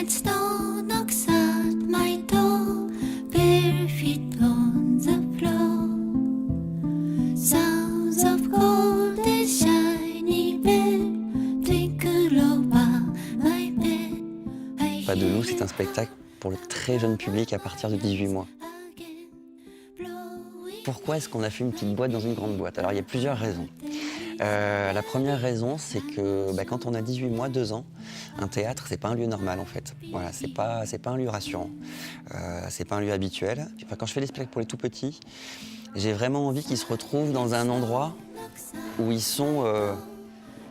Red stone knocks at my door, bare feet on the floor. Sounds of gold and shiny bell twinkle over my bed. Pas de loup, c'est un spectacle pour le très jeune public à partir de 18 mois. Pourquoi est-ce qu'on a fait une petite boîte dans une grande boîte? Alors il y a plusieurs raisons. La première raison, c'est que quand on a 18 mois, 2 ans, un théâtre, c'est pas un lieu normal en fait. Voilà, c'est pas un lieu rassurant. C'est pas un lieu habituel. Enfin, quand je fais des spectacles pour les tout petits, j'ai vraiment envie qu'ils se retrouvent dans un endroit où ils sont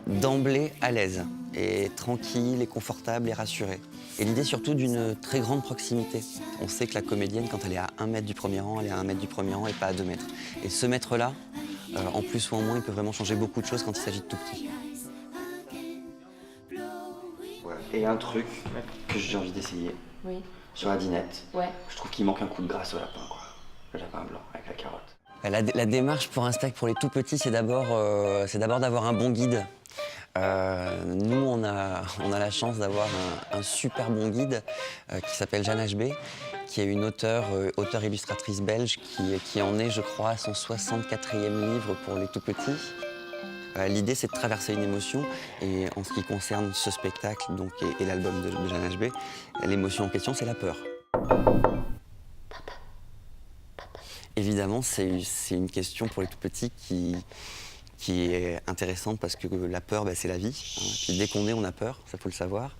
d'emblée à l'aise et tranquilles et confortables et rassurés. Et l'idée surtout d'une très grande proximité. On sait que la comédienne, quand elle est à 1 mètre du premier rang, elle est à 1 mètre du premier rang et pas à 2 mètres. Et ce mètre-là, en plus ou en moins, il peut vraiment changer beaucoup de choses quand il s'agit de tout petit. Voilà. Et un truc que j'ai envie d'essayer, Oui. sur la dinette, Ouais. je trouve qu'il manque un coup de grâce au lapin, quoi. Le lapin blanc avec la carotte. La démarche pour un spectacle pour les tout petits, c'est d'abord d'avoir un bon guide. Nous, on a la chance d'avoir un super bon guide qui s'appelle Jeanne HB, qui est une auteure illustratrice belge qui en est, je crois, à son 64e livre pour les tout petits. L'idée, c'est de traverser une émotion, et en ce qui concerne ce spectacle donc, et l'album de Jeanne HB, l'émotion en question, c'est la peur. Évidemment, c'est une question pour les tout petits qui est intéressante parce que la peur, c'est la vie. Puis dès qu'on est, on a peur, ça faut le savoir.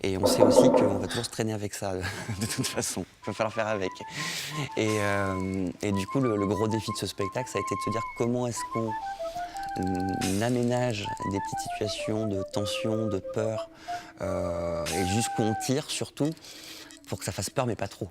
Et on sait aussi qu'on va toujours se traîner avec ça, de toute façon. Il va falloir faire avec. Et du coup, le gros défi de ce spectacle, ça a été de se dire comment est-ce qu'on aménage des petites situations de tension, de peur, et jusqu'où on tire surtout, pour que ça fasse peur, mais pas trop.